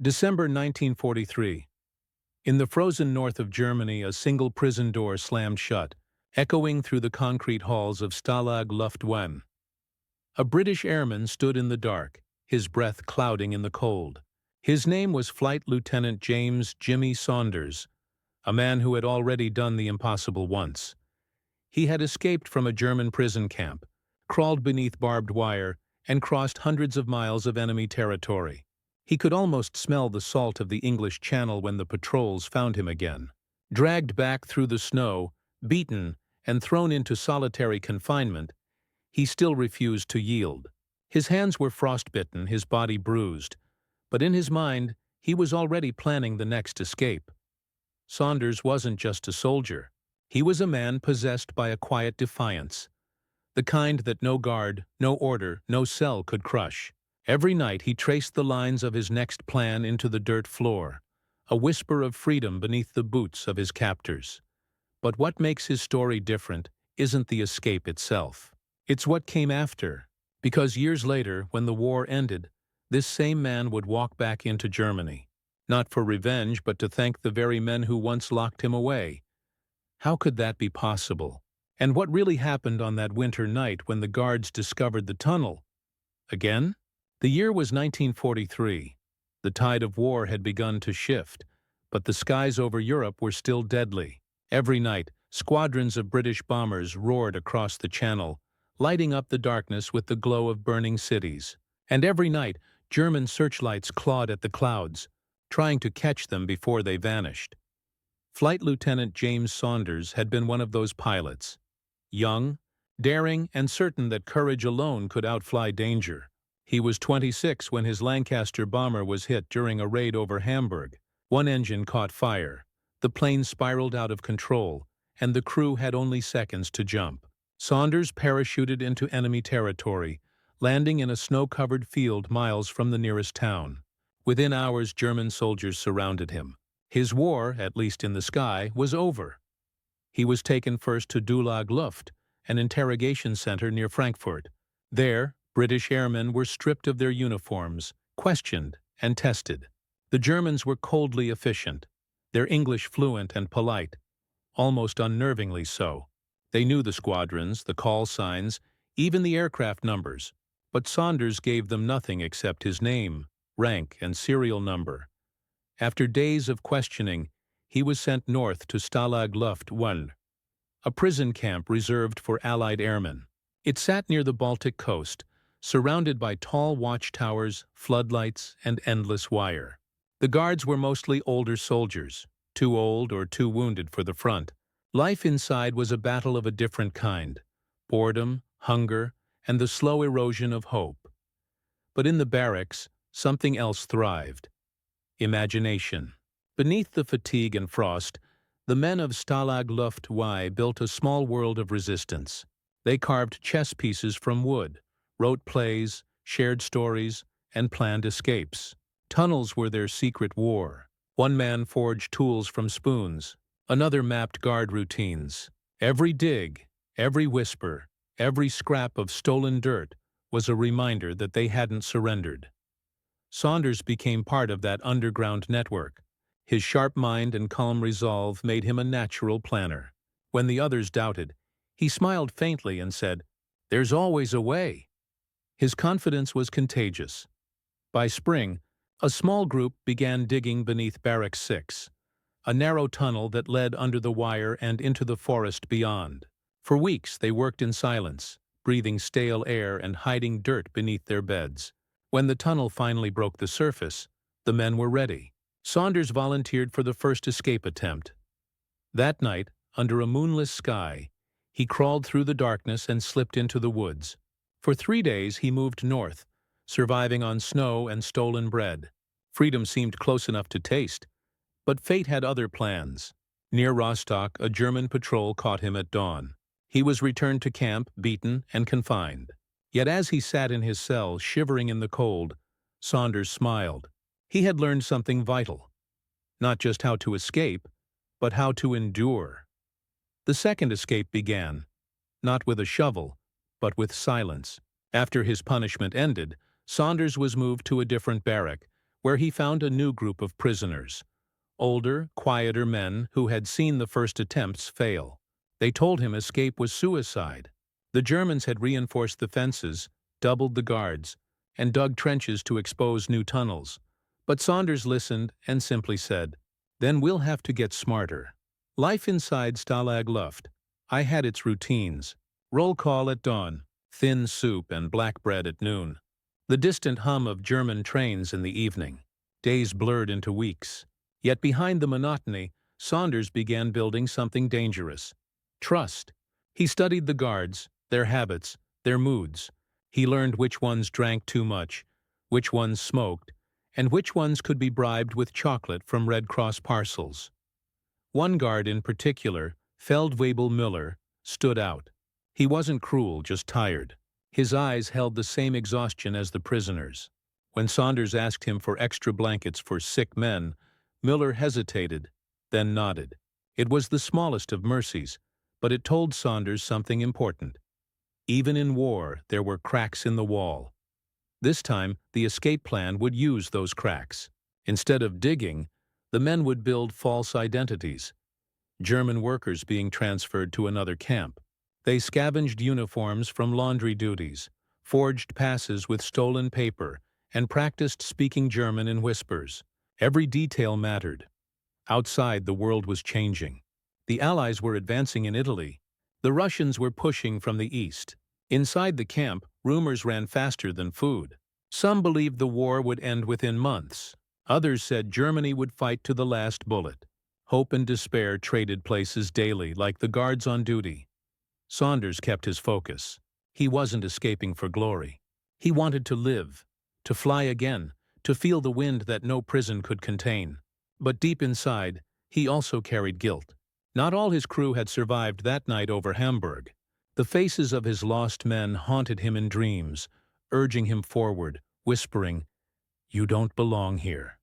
December 1943. In the frozen north of Germany, a single prison door slammed shut, echoing through the concrete halls of Stalag Luft I. A British airman stood in the dark, his breath clouding in the cold. His name was Flight Lieutenant James "Jimmy" Saunders, a man who had already done the impossible once. He had escaped from a German prison camp, crawled beneath barbed wire, and crossed hundreds of miles of enemy territory. He could almost smell the salt of the English Channel when the patrols found him again. Dragged back through the snow, beaten, and thrown into solitary confinement, he still refused to yield. His hands were frostbitten, his body bruised, but in his mind, he was already planning the next escape. Saunders wasn't just a soldier. He was a man possessed by a quiet defiance, the kind that no guard, no order, no cell could crush. Every night he traced the lines of his next plan into the dirt floor, a whisper of freedom beneath the boots of his captors. But what makes his story different isn't the escape itself. It's what came after, because years later, when the war ended, this same man would walk back into Germany, not for revenge but to thank the very men who once locked him away. How could that be possible? And what really happened on that winter night when the guards discovered the tunnel? Again? The year was 1943. The tide of war had begun to shift, but the skies over Europe were still deadly. Every night, squadrons of British bombers roared across the Channel, lighting up the darkness with the glow of burning cities. And every night, German searchlights clawed at the clouds, trying to catch them before they vanished. Flight Lieutenant James Saunders had been one of those pilots. Young, daring, and certain that courage alone could outfly danger. He was 26 when his Lancaster bomber was hit during a raid over Hamburg. One engine caught fire, the plane spiraled out of control, and the crew had only seconds to jump. Saunders parachuted into enemy territory, landing in a snow-covered field miles from the nearest town. Within hours, German soldiers surrounded him. His war, at least in the sky, was over. He was taken first to Stalag Luft, an interrogation center near Frankfurt. There, British airmen were stripped of their uniforms, questioned, and tested. The Germans were coldly efficient, their English fluent and polite, almost unnervingly so. They knew the squadrons, the call signs, even the aircraft numbers, but Saunders gave them nothing except his name, rank, and serial number. After days of questioning, he was sent north to Stalag Luft I, a prison camp reserved for Allied airmen. It sat near the Baltic coast, surrounded by tall watchtowers, floodlights, and endless wire. The guards were mostly older soldiers, too old or too wounded for the front. Life inside was a battle of a different kind: boredom, hunger, and the slow erosion of hope. But in the barracks, something else thrived: imagination. Beneath the fatigue and frost, the men of Stalag Luft I built a small world of resistance. They carved chess pieces from wood, wrote plays, shared stories, and planned escapes. Tunnels were their secret war. One man forged tools from spoons, another mapped guard routines. Every dig, every whisper, every scrap of stolen dirt was a reminder that they hadn't surrendered. Saunders became part of that underground network. His sharp mind and calm resolve made him a natural planner. When the others doubted, he smiled faintly and said, "There's always a way." His confidence was contagious. By spring, a small group began digging beneath Barracks 6, a narrow tunnel that led under the wire and into the forest beyond. For weeks they worked in silence, breathing stale air and hiding dirt beneath their beds. When the tunnel finally broke the surface, the men were ready. Saunders volunteered for the first escape attempt. That night, under a moonless sky, he crawled through the darkness and slipped into the woods. For 3 days he moved north, surviving on snow and stolen bread. Freedom seemed close enough to taste, but fate had other plans. Near Rostock, a German patrol caught him at dawn. He was returned to camp, beaten and confined. Yet as he sat in his cell, shivering in the cold, Saunders smiled. He had learned something vital. Not just how to escape, but how to endure. The second escape began, not with a shovel, but with silence. After his punishment ended, Saunders was moved to a different barrack, where he found a new group of prisoners. Older, quieter men who had seen the first attempts fail. They told him escape was suicide. The Germans had reinforced the fences, doubled the guards, and dug trenches to expose new tunnels. But Saunders listened and simply said, "Then we'll have to get smarter." Life inside Stalag Luft I had its routines. Roll call at dawn, thin soup and black bread at noon. The distant hum of German trains in the evening. Days blurred into weeks. Yet behind the monotony, Saunders began building something dangerous. Trust. He studied the guards, their habits, their moods. He learned which ones drank too much, which ones smoked, and which ones could be bribed with chocolate from Red Cross parcels. One guard in particular, Feldwebel Müller, stood out. He wasn't cruel, just tired. His eyes held the same exhaustion as the prisoners. When Saunders asked him for extra blankets for sick men, Müller hesitated, then nodded. It was the smallest of mercies, but it told Saunders something important. Even in war, there were cracks in the wall. This time, the escape plan would use those cracks. Instead of digging, the men would build false identities. German workers being transferred to another camp. They scavenged uniforms from laundry duties, forged passes with stolen paper, and practiced speaking German in whispers. Every detail mattered. Outside, the world was changing. The Allies were advancing in Italy. The Russians were pushing from the east. Inside the camp, rumors ran faster than food. Some believed the war would end within months. Others said Germany would fight to the last bullet. Hope and despair traded places daily, like the guards on duty. Saunders kept his focus. He wasn't escaping for glory. He wanted to live, to fly again, to feel the wind that no prison could contain. But deep inside, he also carried guilt. Not all his crew had survived that night over Hamburg. The faces of his lost men haunted him in dreams, urging him forward, whispering, "You don't belong here."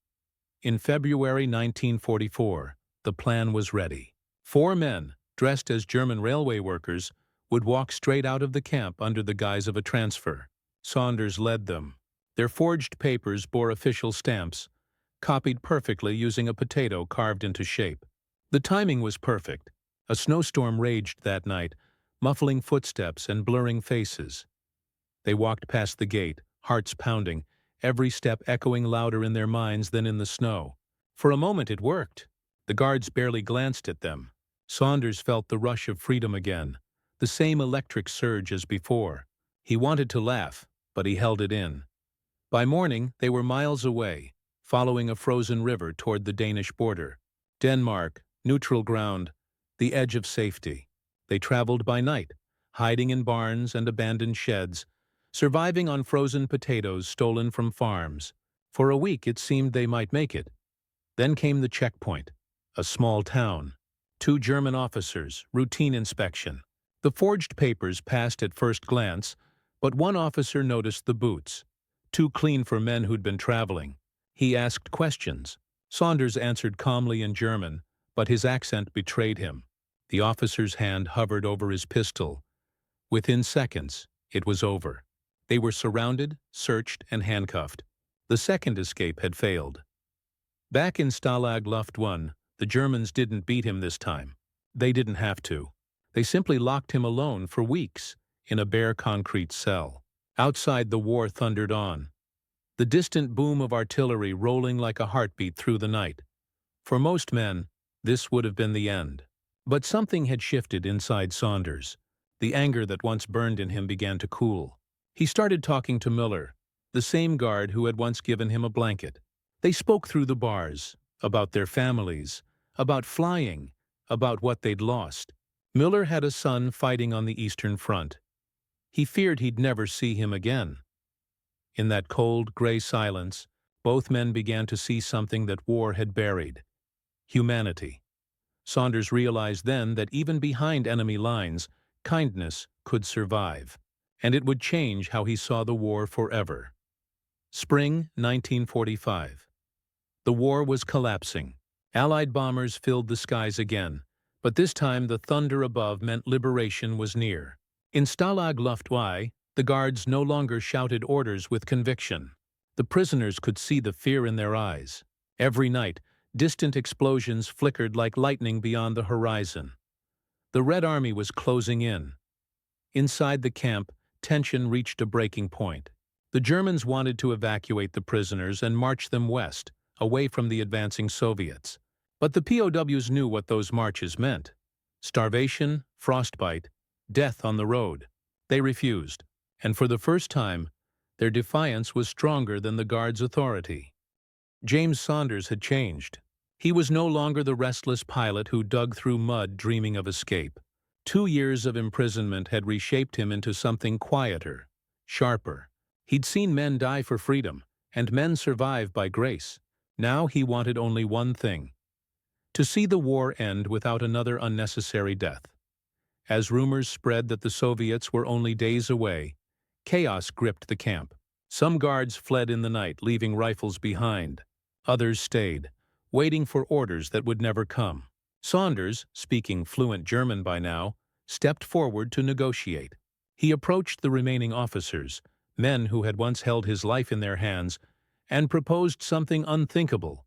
In February 1944, the plan was ready. 4 men, dressed as German railway workers, would walk straight out of the camp under the guise of a transfer. Saunders led them. Their forged papers bore official stamps, copied perfectly using a potato carved into shape. The timing was perfect. A snowstorm raged that night, muffling footsteps and blurring faces. They walked past the gate, hearts pounding, every step echoing louder in their minds than in the snow. For a moment it worked. The guards barely glanced at them. Saunders felt the rush of freedom again, the same electric surge as before. He wanted to laugh, but he held it in. By morning, they were miles away, following a frozen river toward the Danish border. Denmark, neutral ground, the edge of safety. They traveled by night, hiding in barns and abandoned sheds, surviving on frozen potatoes stolen from farms. For a week it seemed they might make it. Then came the checkpoint, a small town. 2 German officers, routine inspection. The forged papers passed at first glance, but one officer noticed the boots, too clean for men who'd been traveling. He asked questions. Saunders answered calmly in German, but his accent betrayed him. The officer's hand hovered over his pistol. Within seconds, it was over. They were surrounded, searched, and handcuffed. The second escape had failed. Back in Stalag Luft I, the Germans didn't beat him this time. They didn't have to. They simply locked him alone for weeks in a bare concrete cell. Outside, the war thundered on, the distant boom of artillery rolling like a heartbeat through the night. For most men, this would have been the end. But something had shifted inside Saunders. The anger that once burned in him began to cool. He started talking to Müller, the same guard who had once given him a blanket. They spoke through the bars, about their families, about flying, about what they'd lost. Müller had a son fighting on the Eastern Front. He feared he'd never see him again. In that cold, gray silence, both men began to see something that war had buried: humanity. Saunders realized then that even behind enemy lines, kindness could survive, and it would change how he saw the war forever. Spring 1945. The war was collapsing. Allied bombers filled the skies again, but this time the thunder above meant liberation was near. In Stalag Luft I, the guards no longer shouted orders with conviction. The prisoners could see the fear in their eyes. Every night, distant explosions flickered like lightning beyond the horizon. The Red Army was closing in. Inside the camp, tension reached a breaking point. The Germans wanted to evacuate the prisoners and march them west, away from the advancing Soviets. But the POWs knew what those marches meant. Starvation, frostbite, death on the road. They refused, and for the first time, their defiance was stronger than the Guards' authority. James Saunders had changed. He was no longer the restless pilot who dug through mud dreaming of escape. 2 years of imprisonment had reshaped him into something quieter, sharper. He'd seen men die for freedom, and men survive by grace. Now he wanted only one thing: to see the war end without another unnecessary death. As rumors spread that the Soviets were only days away, chaos gripped the camp. Some guards fled in the night, leaving rifles behind. Others stayed, waiting for orders that would never come. Saunders, speaking fluent German by now, stepped forward to negotiate. He approached the remaining officers, men who had once held his life in their hands, and proposed something unthinkable.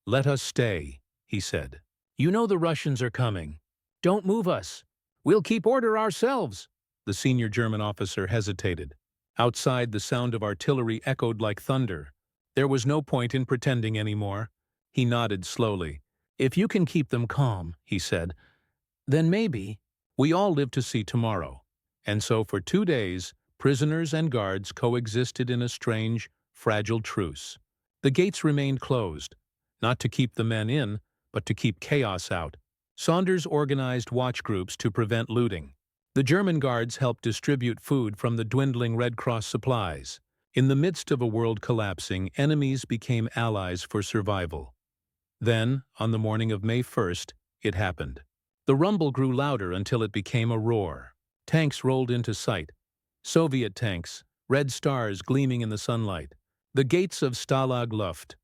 "Let us stay," he said. "You know the Russians are coming. Don't move us. We'll keep order ourselves." The senior German officer hesitated. Outside, the sound of artillery echoed like thunder. There was no point in pretending anymore. He nodded slowly. "If you can keep them calm," he said, "then maybe." We all live to see tomorrow. And so for 2 days, prisoners and guards coexisted in a strange, fragile truce. The gates remained closed, not to keep the men in, but to keep chaos out. Saunders organized watch groups to prevent looting. The German guards helped distribute food from the dwindling Red Cross supplies. In the midst of a world collapsing, enemies became allies for survival. Then, on the morning of May 1st, it happened. The rumble grew louder until it became a roar. Tanks rolled into sight. Soviet tanks, red stars gleaming in the sunlight. The gates of Stalag Luft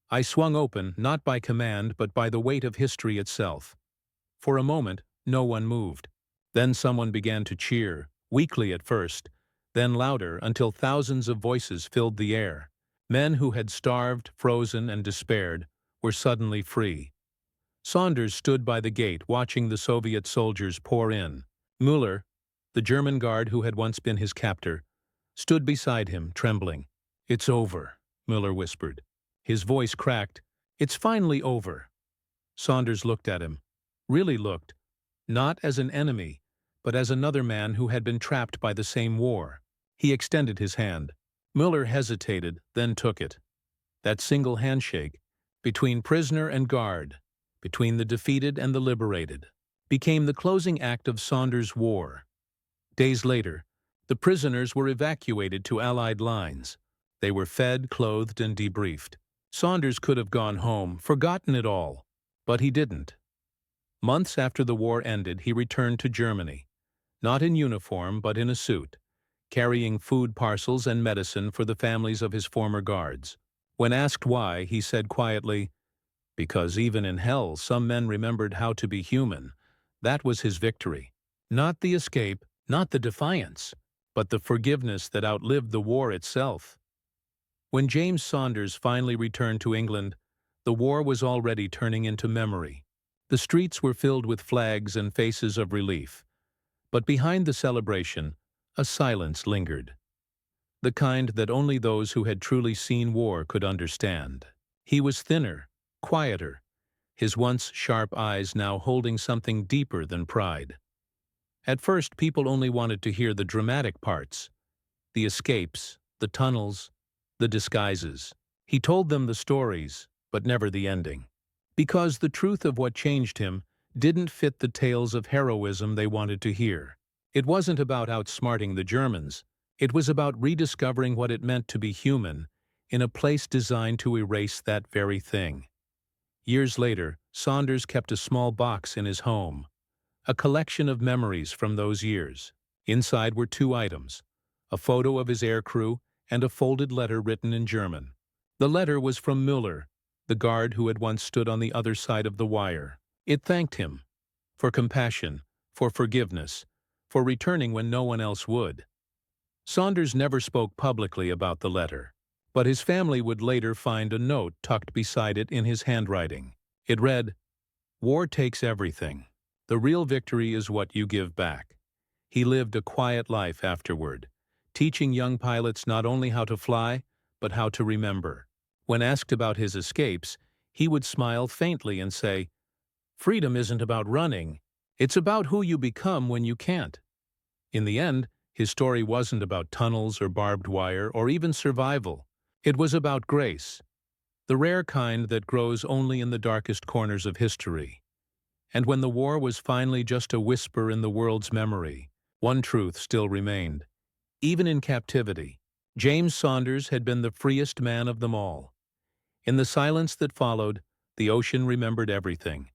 I swung open, not by command, but by the weight of history itself. For a moment, no one moved. Then someone began to cheer, weakly at first, then louder until thousands of voices filled the air. Men who had starved, frozen, and despaired were suddenly free. Saunders stood by the gate watching the Soviet soldiers pour in. Müller, the German guard who had once been his captor, stood beside him, trembling. "It's over," Müller whispered. His voice cracked. "It's finally over." Saunders looked at him. Really looked. Not as an enemy, but as another man who had been trapped by the same war. He extended his hand. Müller hesitated, then took it. That single handshake, between prisoner and guard, between the defeated and the liberated, became the closing act of Saunders' war. Days later, the prisoners were evacuated to Allied lines. They were fed, clothed, and debriefed. Saunders could have gone home, forgotten it all, but he didn't. Months after the war ended, he returned to Germany, not in uniform but in a suit, carrying food parcels and medicine for the families of his former guards. When asked why, he said quietly, "Because even in hell some men remembered how to be human." That was his victory. Not the escape, not the defiance, but the forgiveness that outlived the war itself. When James Saunders finally returned to England, the war was already turning into memory. The streets were filled with flags and faces of relief. But behind the celebration, a silence lingered. The kind that only those who had truly seen war could understand. He was thinner, quieter, his once sharp eyes now holding something deeper than pride. At first, people only wanted to hear the dramatic parts, the escapes, the tunnels, the disguises. He told them the stories, but never the ending. Because the truth of what changed him didn't fit the tales of heroism they wanted to hear. It wasn't about outsmarting the Germans. It was about rediscovering what it meant to be human in a place designed to erase that very thing. Years later, Saunders kept a small box in his home, a collection of memories from those years. Inside were 2 items, a photo of his aircrew and a folded letter written in German. The letter was from Müller, the guard who had once stood on the other side of the wire. It thanked him for compassion, for forgiveness, for returning when no one else would. Saunders never spoke publicly about the letter. But his family would later find a note tucked beside it in his handwriting. It read, "War takes everything. The real victory is what you give back." He lived a quiet life afterward, teaching young pilots not only how to fly, but how to remember. When asked about his escapes, he would smile faintly and say, "Freedom isn't about running. It's about who you become when you can't." In the end, his story wasn't about tunnels or barbed wire or even survival. It was about grace, the rare kind that grows only in the darkest corners of history. And when the war was finally just a whisper in the world's memory, one truth still remained. Even in captivity, James Saunders had been the freest man of them all. In the silence that followed, the ocean remembered everything.